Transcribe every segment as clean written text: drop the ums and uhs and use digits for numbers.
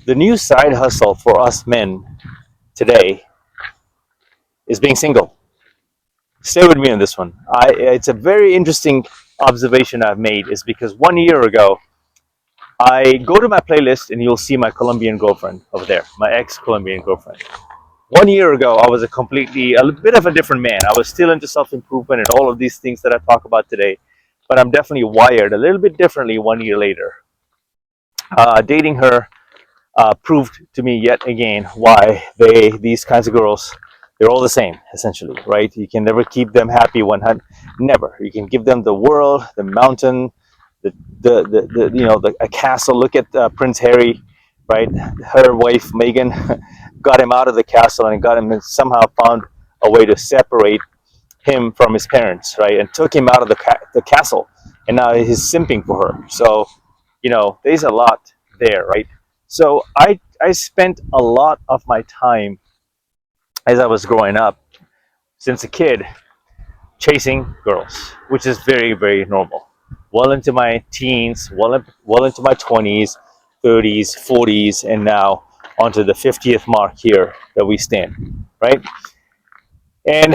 The new side hustle for us men today is being single. Stay with me on this one. It's a very interesting observation I've made is because 1 year ago, I go to my playlist and you'll see my Colombian girlfriend over there, my ex-Colombian girlfriend. 1 year ago, I was a bit of a different man. I was still into self-improvement and all of these things that I talk about today, but I'm definitely wired a little bit differently 1 year later. Dating her proved to me yet again why these kinds of girls, they're all the same essentially, right? You can never keep them happy 100, never. You can give them the world, the mountain, a castle. Look at Prince Harry, right? Her wife Meghan got him out of the castle and got him and somehow found a way to separate him from his parents, right? And took him out of the castle, and now he's simping for her. So there's a lot there, right? So I spent a lot of my time as I was growing up, since a kid, chasing girls, which is very, very normal. Well into my teens, well into my 20s, 30s, 40s, and now onto the 50th mark here that we stand, right? And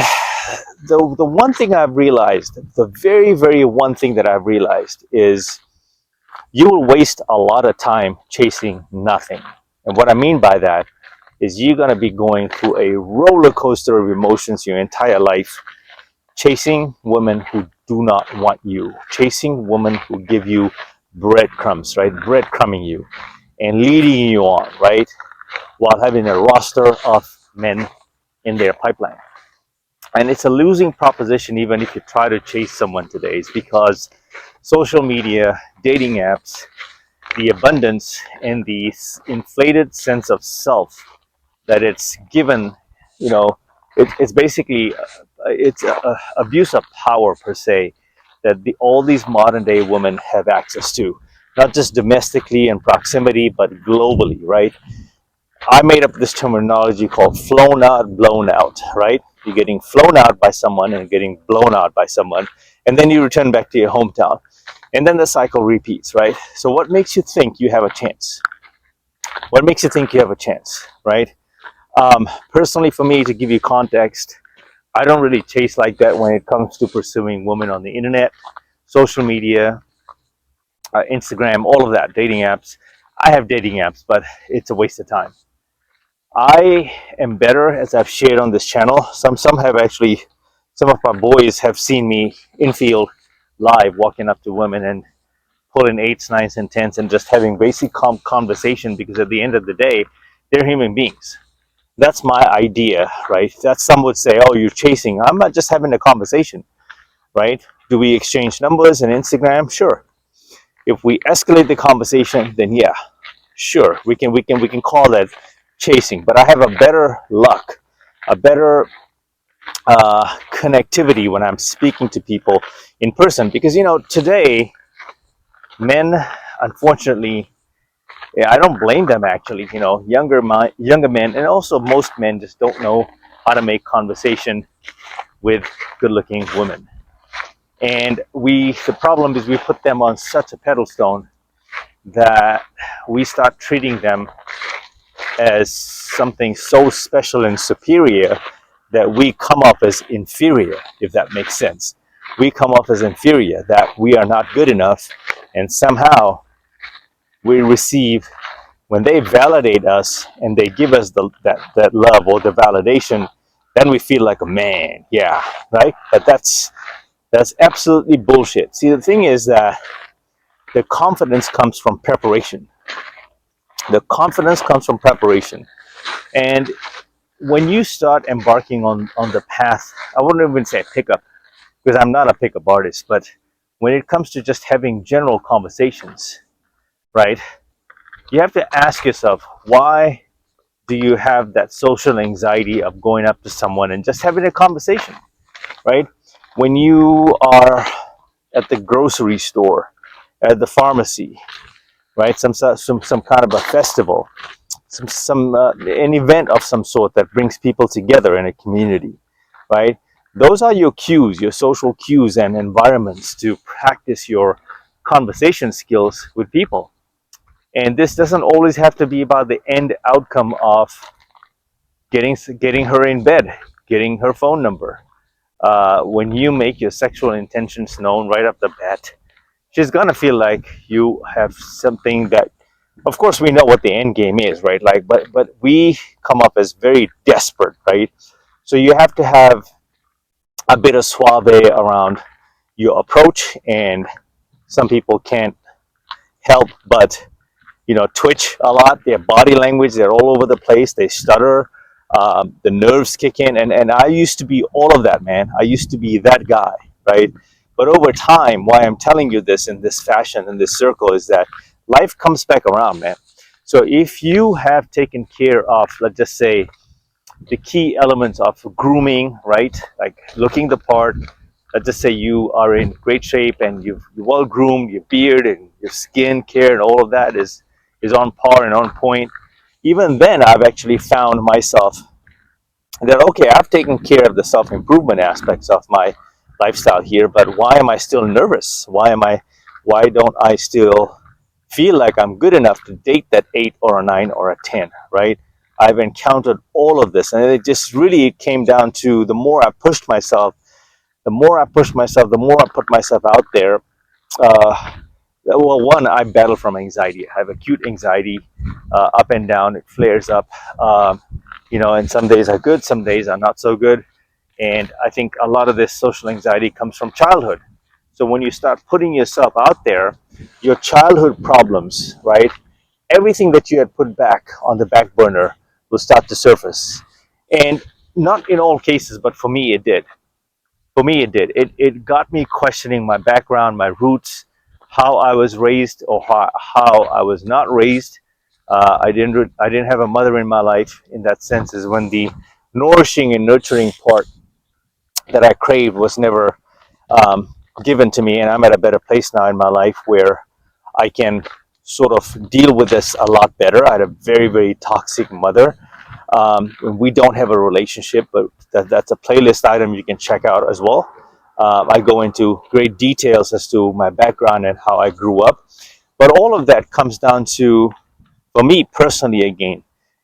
the one thing I've realized, the very, very one thing that I've realized is you will waste a lot of time chasing nothing. And what I mean by that is you're going to be going through a roller coaster of emotions your entire life, chasing women who do not want you, chasing women who give you breadcrumbs, right? Breadcrumbing you and leading you on, right? While having a roster of men in their pipeline. And it's a losing proposition even if you try to chase someone today. It's because social media, dating apps, the abundance and the inflated sense of self that it's given, it's basically it's a abuse of power per se that all these modern day women have access to, not just domestically and proximity, but globally, right? I made up this terminology called flown out, blown out, right? You're getting flown out by someone and getting blown out by someone, and then you return back to your hometown. And then the cycle repeats, right? So what makes you think you have a chance? What makes you think you have a chance, right? Personally, for me, to give you context, I don't really chase like that when it comes to pursuing women on the internet, social media, Instagram, all of that, dating apps. I have dating apps, but it's a waste of time. I am better, as I've shared on this channel. Some have actually, some of my boys have seen me in field live walking up to women and pulling eights, nines, and tens and just having basic conversation because at the end of the day, they're human beings. That's my idea, right? That some would say, oh, you're chasing. I'm not, just having a conversation, right? Do we exchange numbers and Instagram? Sure. If we escalate the conversation, then yeah, sure, we can call that chasing. But I have a better luck, a better connectivity when I'm speaking to people in person because today men, unfortunately, yeah, I don't blame them actually. Younger men, and also most men just don't know how to make conversation with good-looking women. And the problem is we put them on such a pedestal that we start treating them as something so special and superior that we come off as inferior, if that makes sense. We come off as inferior, that we are not good enough, and somehow we receive, when they validate us and they give us that love or the validation, then we feel like a man. Yeah, right? But that's absolutely bullshit. See, the thing is that the confidence comes from preparation. The confidence comes from preparation. And when you start embarking on the path, I wouldn't even say pickup, because I'm not a pickup artist, but when it comes to just having general conversations, right? You have to ask yourself, why do you have that social anxiety of going up to someone and just having a conversation, right? When you are at the grocery store, at the pharmacy, right? Some kind of a festival, an event of some sort that brings people together in a community, right? Those are your cues, your social cues and environments to practice your conversation skills with people. And this doesn't always have to be about the end outcome of getting her in bed, getting her phone number. When you make your sexual intentions known right off the bat, she's gonna feel like you have something that, of course, we know what the end game is, right? Like, but we come up as very desperate, right? So you have to have a bit of suave around your approach, and some people can't help but twitch a lot. Their body language, they're all over the place. They stutter. The nerves kick in, and I used to be all of that, man. I used to be that guy, right? But over time, why I'm telling you this in this fashion, in this circle, is that life comes back around, man. So if you have taken care of, let's just say, the key elements of grooming, right? Like looking the part. Let's just say you are in great shape and you're well groomed, your beard and your skin care and all of that is on par and on point. Even then, I've actually found myself that, okay, I've taken care of the self improvement aspects of my lifestyle here, but why am I still nervous? Why don't I still feel like I'm good enough to date that 8 or a 9 or a 10, right? I've encountered all of this, and it just really came down to the more I pushed myself, the more I put myself out there. Uh, well, one, I battle from anxiety. I have acute anxiety, up and down. It flares up, and some days are good, some days are not so good. And I think a lot of this social anxiety comes from childhood. So when you start putting yourself out there, your childhood problems, right? Everything that you had put back on the back burner will start to surface. And not in all cases, but for me, it did. For me, it did. It got me questioning my background, my roots, how I was raised, or how I was not raised. I didn't have a mother in my life. In that sense, is when the nourishing and nurturing part that I craved was never given to me, and I'm at a better place now in my life where I can sort of deal with this a lot better. I had a very, very toxic mother. We don't have a relationship, but that's a playlist item you can check out as well. I go into great details as to my background and how I grew up. But all of that comes down to, for me personally, again,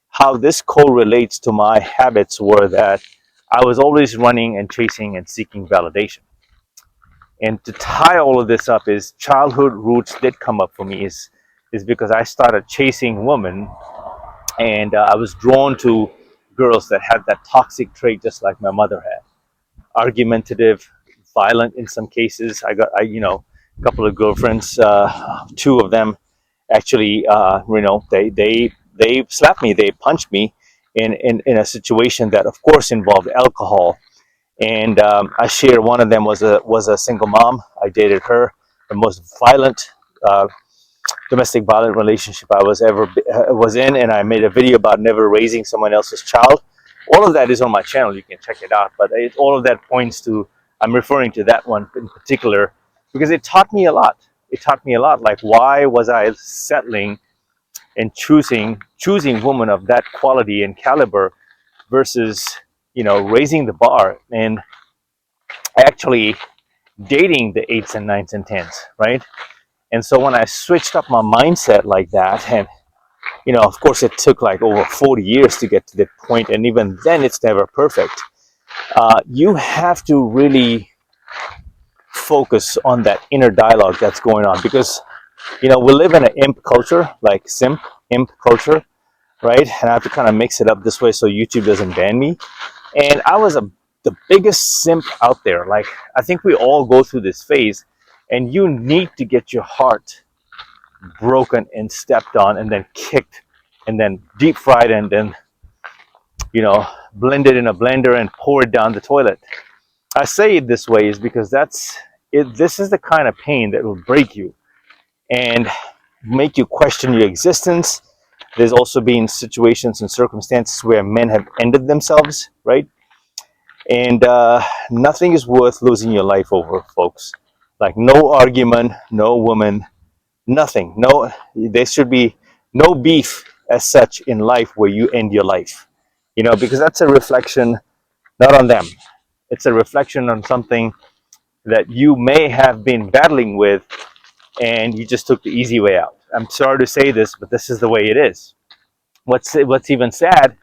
how this correlates to my habits were that I was always running and chasing and seeking validation. And to tie all of this up is childhood roots did come up for me is because I started chasing women, and I was drawn to girls that had that toxic trait just like my mother had. Argumentative, violent in some cases. A couple of girlfriends, two of them actually, they slapped me, they punched me in a situation that of course involved alcohol. And I share one of them was a single mom. I dated her, the most violent domestic violent relationship I was in, and I made a video about never raising someone else's child. All of that is on my channel. You can check it out. But all of that points to, I'm referring to that one in particular because it taught me a lot. It taught me a lot. Like, why was I settling and choosing women of that quality and caliber versus raising the bar and actually dating the 8s and 9s and 10s, right? And so when I switched up my mindset like that, and of course, it took like over 40 years to get to that point, and even then, it's never perfect. You have to really focus on that inner dialogue that's going on because we live in an imp culture, like imp culture, right? And I have to kind of mix it up this way so YouTube doesn't ban me. And I was the biggest simp out there. Like, I think we all go through this phase, and you need to get your heart broken and stepped on and then kicked and then deep fried and then blended in a blender and poured down the toilet. I say it this way is because this is the kind of pain that will break you and make you question your existence. There's also been situations and circumstances where men have ended themselves, right? And nothing is worth losing your life over, folks. Like, no argument, no woman, nothing. No, there should be no beef as such in life where you end your life. Because that's a reflection not on them. It's a reflection on something that you may have been battling with, and you just took the easy way out. I'm sorry to say this, but this is the way it is. What's even sad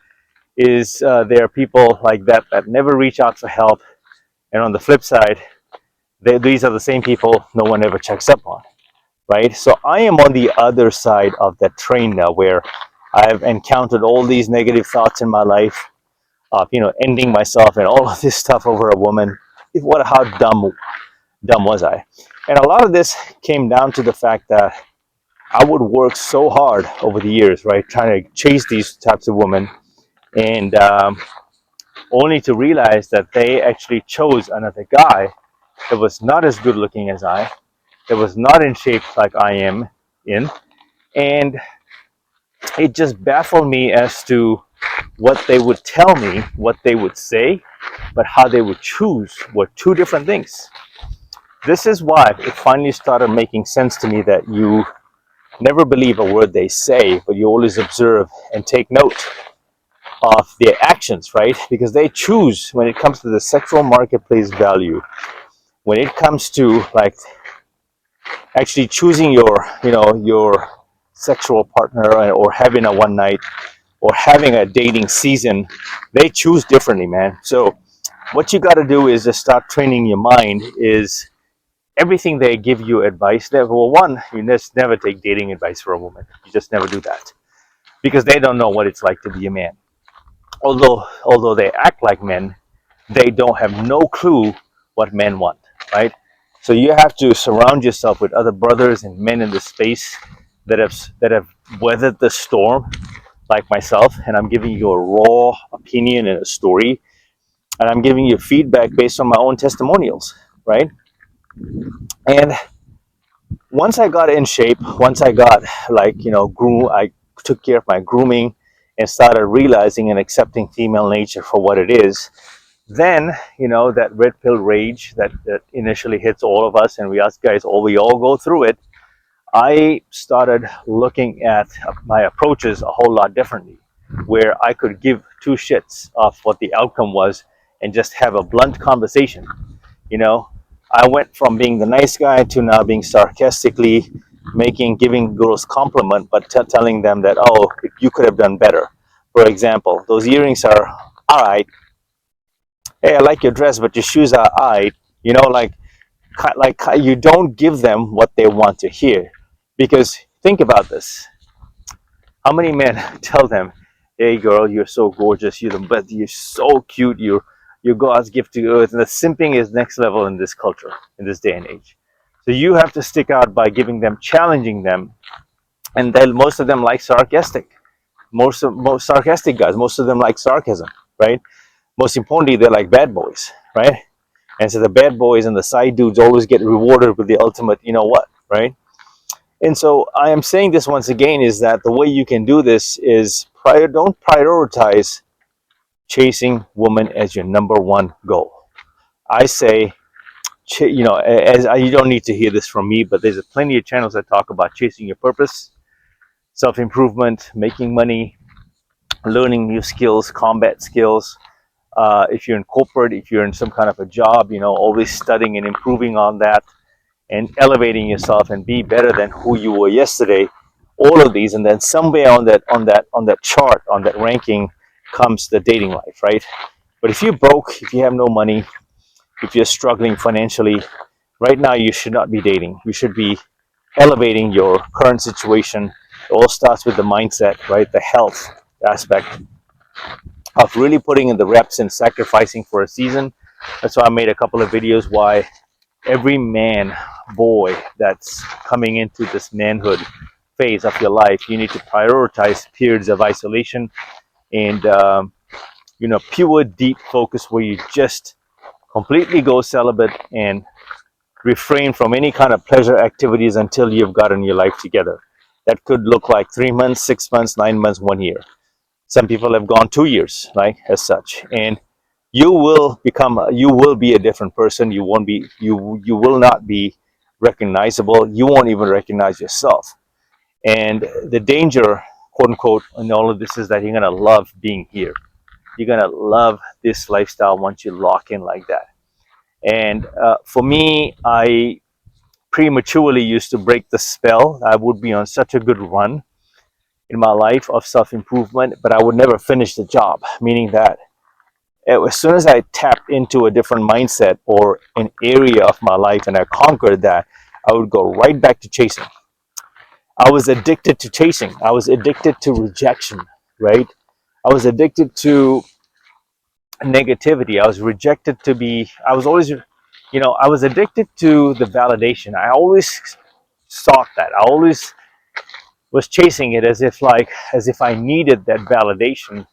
is there are people like that that never reach out for help, and on the flip side, these are the same people no one ever checks up on, right? So I am on the other side of that train now, where I've encountered all these negative thoughts in my life of ending myself and all of this stuff over a woman. What how dumb was I? And a lot of this came down to the fact that I would work so hard over the years, right, trying to chase these types of women, and only to realize that they actually chose another guy that was not as good looking as I, that was not in shape like I am in, and it just baffled me as to what they would tell me, what they would say, but how they would choose were two different things. This is why it finally started making sense to me that you never believe a word they say, but you always observe and take note of their actions, right? Because they choose when it comes to the sexual marketplace value, when it comes to like actually choosing your sexual partner or having a one night or having a dating season, they choose differently, man. So what you got to do is just start training your mind is everything they give you advice. Well, one, you just never take dating advice for a woman. You just never do that because they don't know what it's like to be a man. Although they act like men, they don't have no clue what men want, right? So you have to surround yourself with other brothers and men in the space that have weathered the storm like myself, and I'm giving you a raw opinion and a story, and I'm giving you feedback based on my own testimonials, right? And once I got in shape, once I got I took care of my grooming and started realizing and accepting female nature for what it is. Then that red pill rage that initially hits all of us, and we all go through it. I started looking at my approaches a whole lot differently, where I could give two shits of what the outcome was and just have a blunt conversation. You know, I went from being the nice guy to now being sarcastically giving girls compliment, but telling them that, oh, you could have done better. For example, those earrings are all right. Hey, I like your dress, but your shoes are all right. You don't give them what they want to hear, because think about this: how many men tell them, "Hey, girl, you're so gorgeous. You're so cute. You're God's gift to earth." And the simping is next level in this culture, in this day and age. So you have to stick out by challenging them, and then most of them like sarcastic. Most sarcastic guys. Most of them like sarcasm, right? Most importantly, they're like bad boys, right? And so the bad boys and the side dudes always get rewarded with the ultimate, you know what, right? And so I am saying this once again is that the way you can do this is don't prioritize chasing women as your number one goal. I say, you don't need to hear this from me, but there's plenty of channels that talk about chasing your purpose, self-improvement, making money, learning new skills, combat skills. If you're in corporate, if you're in some kind of a job, always studying and improving on that and elevating yourself and be better than who you were yesterday. All of these, and then somewhere on that chart, on that ranking, comes the dating life, right? But if you're broke, if you have no money, if you're struggling financially, right now you should not be dating. You should be elevating your current situation. It all starts with the mindset, right? The health aspect of really putting in the reps and sacrificing for a season. That's why I made a couple of videos why every man, boy that's coming into this manhood phase of your life, you need to prioritize periods of isolation and pure deep focus where you just completely go celibate and refrain from any kind of pleasure activities until you've gotten your life together. That could look like 3 months, 6 months, 9 months, 1 year. Some people have gone 2 years, right, as such. And you will be a different person. You will not be recognizable. You won't even recognize yourself. And the danger, quote unquote, in all of this is that you're going to love being here. You're going to love this lifestyle once you lock in like that. And for me, I prematurely used to break the spell. I would be on such a good run in my life of self-improvement, but I would never finish the job, meaning that as soon as I tapped into a different mindset or an area of my life and I conquered that, I would go right back to chasing. I was addicted to chasing. I was addicted to rejection, right? I was addicted to negativity. I was rejected to be, I was always, I was addicted to the validation. I always sought that. I always was chasing it as if I needed that validation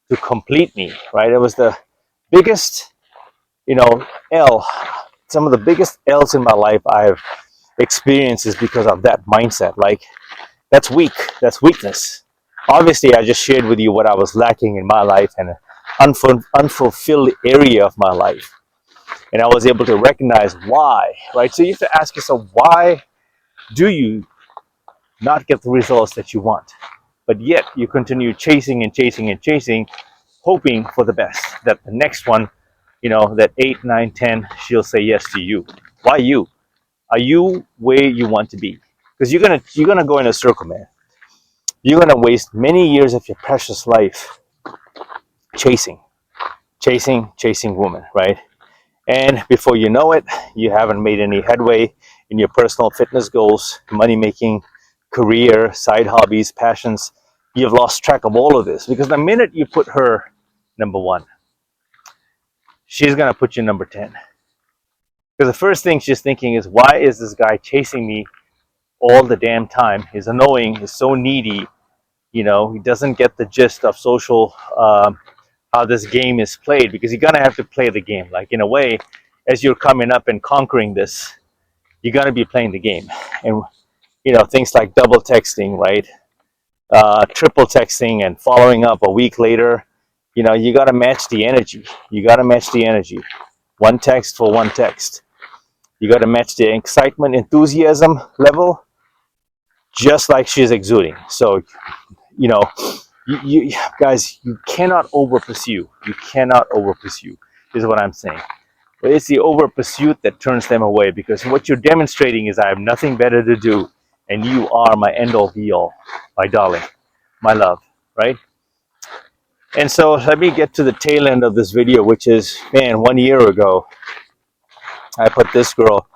to complete me, right? It was the biggest, L. Some of the biggest L's in my life I've experienced is because of that mindset. Like, that's weak. That's weakness. Obviously, I just shared with you what I was lacking in my life and an unfulfilled area of my life. And I was able to recognize why, right? So you have to ask yourself, why do you not get the results that you want? But yet you continue chasing and chasing and chasing, hoping for the best, that the next one, that 8, 9, 10, she'll say yes to you. Why you? Are you where you want to be? Because you're gonna go in a circle, man. You're gonna waste many years of your precious life chasing, chasing women, right? And before you know it, you haven't made any headway in your personal fitness goals, money making, career, side hobbies, passions. You've lost track of all of this because the minute you put her number one, she's going to put you number 10. Because the first thing she's thinking is, why is this guy chasing me all the damn time? He's annoying, he's so needy, he doesn't get the gist of social, how this game is played, because you're going to have to play the game. Like, in a way, as you're coming up and conquering this, you're going to be playing the game. And, things like double texting, right? Triple texting and following up a week later, you got to match the energy. You got to match the energy. One text for one text. You got to match the excitement, enthusiasm level, just like she's exuding. So, you guys, you cannot over pursue. You cannot over pursue, is what I'm saying. But it's the over pursuit that turns them away, because what you're demonstrating is, I have nothing better to do, and you are my end all be all, my darling, my love, right? And so let me get to the tail end of this video, which is, man, 1 year ago, I put this girl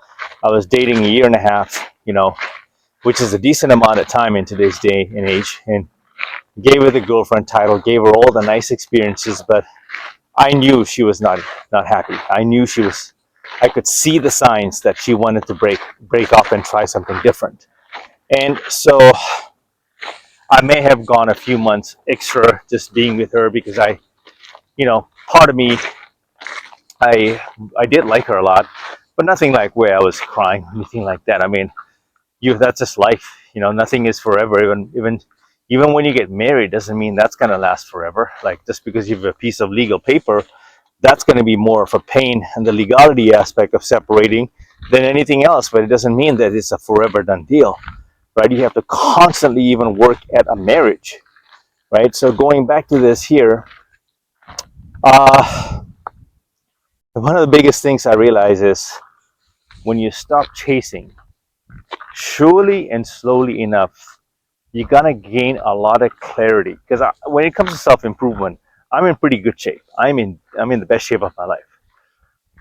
I was dating a year and a half, which is a decent amount of time in today's day and age, and gave her the girlfriend title, gave her all the nice experiences, but I knew she was not happy. I knew I could see the signs that she wanted to break off and try something different. And so I may have gone a few months extra just being with her, because part of me, I did like her a lot, but nothing like where I was crying, anything like that. I mean, that's just life. Nothing is forever. Even when you get married, doesn't mean that's going to last forever. Like, just because you have a piece of legal paper, that's going to be more of a pain and the legality aspect of separating than anything else. But it doesn't mean that it's a forever done deal, right? You have to constantly even work at a marriage, right? So going back to this here, one of the biggest things I realize is, when you stop chasing, surely and slowly enough, you're gonna gain a lot of clarity. Because when it comes to self-improvement, I'm in pretty good shape. I'm in the best shape of my life.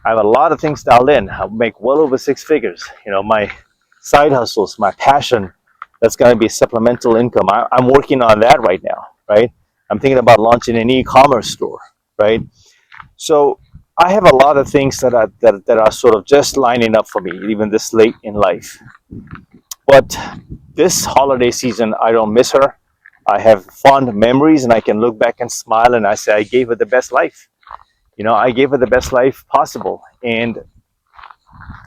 I have a lot of things dialed in. I make well over 6 figures. My side hustles, my passion, that's gonna be supplemental income. I'm working on that right now, right? I'm thinking about launching an e-commerce store, right? So I have a lot of things that are sort of just lining up for me, even this late in life. But this holiday season, I don't miss her. I have fond memories, and I can look back and smile, and I say, I gave her the best life. I gave her the best life possible. And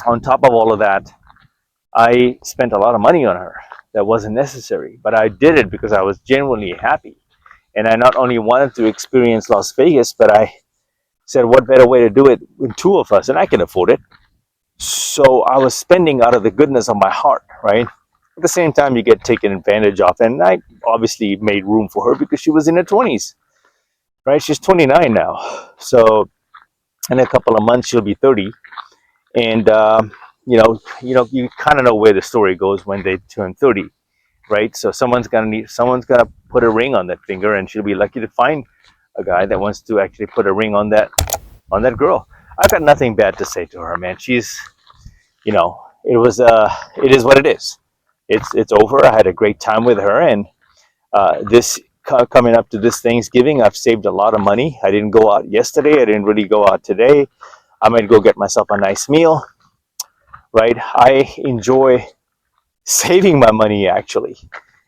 on top of all of that, I spent a lot of money on her that wasn't necessary. But I did it because I was genuinely happy. And I not only wanted to experience Las Vegas, but I said, what better way to do it with 2 of us? And I can afford it. So I was spending out of the goodness of my heart, right? At the same time, you get taken advantage of. And I obviously made room for her because she was in her 20s, right? She's 29 now. So in a couple of months, she'll be 30. And, you kind of know where the story goes when they turn 30, right? So someone's gonna put a ring on that finger, and she'll be lucky to find a guy that wants to actually put a ring on that girl. I've got nothing bad to say to her, man. She's, it is what it is. It's over. I had a great time with her, and this coming up to this Thanksgiving, I've saved a lot of money. I didn't go out yesterday. I didn't really go out today. I might go get myself a nice meal, right? I enjoy saving my money actually.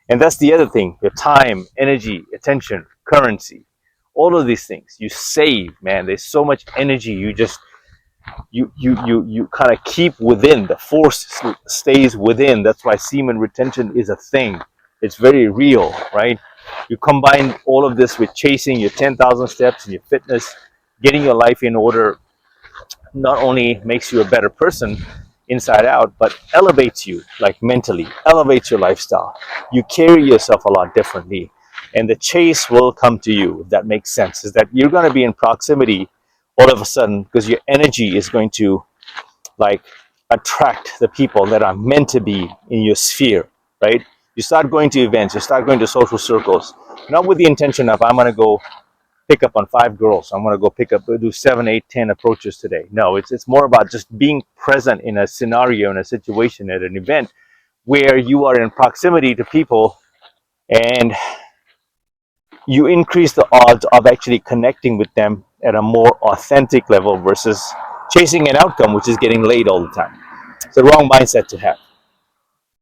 And that's the other thing, your time, energy, attention, currency, all of these things you save, man. There's so much energy you just you kind of keep within. The force stays within. That's why semen retention is a thing. It's very real, right? You combine all of this with chasing your 10,000 steps and your fitness, getting your life in order, not only makes you a better person inside out, but elevates you, like mentally, elevates your lifestyle. You carry yourself a lot differently, and the chase will come to you, if that makes sense. Is that you're going to be in proximity all of a sudden, because your energy is going to like attract the people that are meant to be in your sphere, right? You start going to events, you start going to social circles, not with the intention of I'm going to go pick up on 5 girls. I'm going to go do 7, 8, 10 approaches today. No, it's more about just being present in a scenario, in a situation, at an event where you are in proximity to people, and you increase the odds of actually connecting with them at a more authentic level versus chasing an outcome, which is getting laid all the time. It's the wrong mindset to have.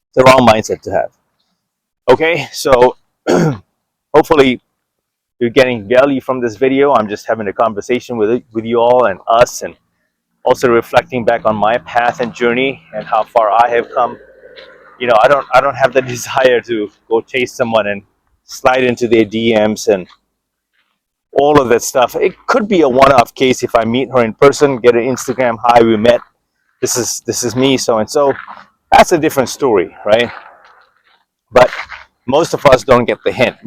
It's the wrong mindset to have. Okay, so hopefully you're getting value from this video. I'm just having a conversation with you all and us, and also reflecting back on my path and journey and how far I have come. I don't have the desire to go chase someone and slide into their DMs and all of that stuff. It could be a one-off case if I meet her in person, get an Instagram, hi, we met. This is me, so and so. That's a different story, right? But most of us don't get the hint.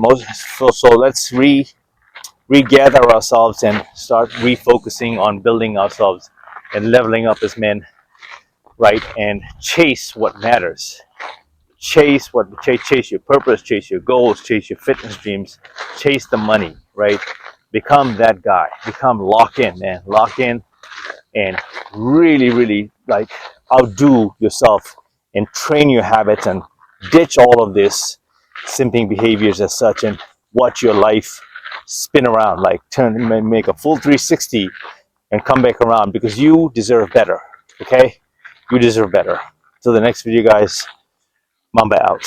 So let's regather ourselves and start refocusing on building ourselves and leveling up as men, right? And chase what matters. Chase your purpose, chase your goals, chase your fitness dreams, chase the money, right? Become that guy. Become lock in, man. Lock in and really, really like outdo yourself and train your habits and ditch all of this simping behaviors as such, and watch your life spin around, like make a full 360 and come back around, because you deserve better. Okay, you deserve better. Till the next video, guys. Mamba out.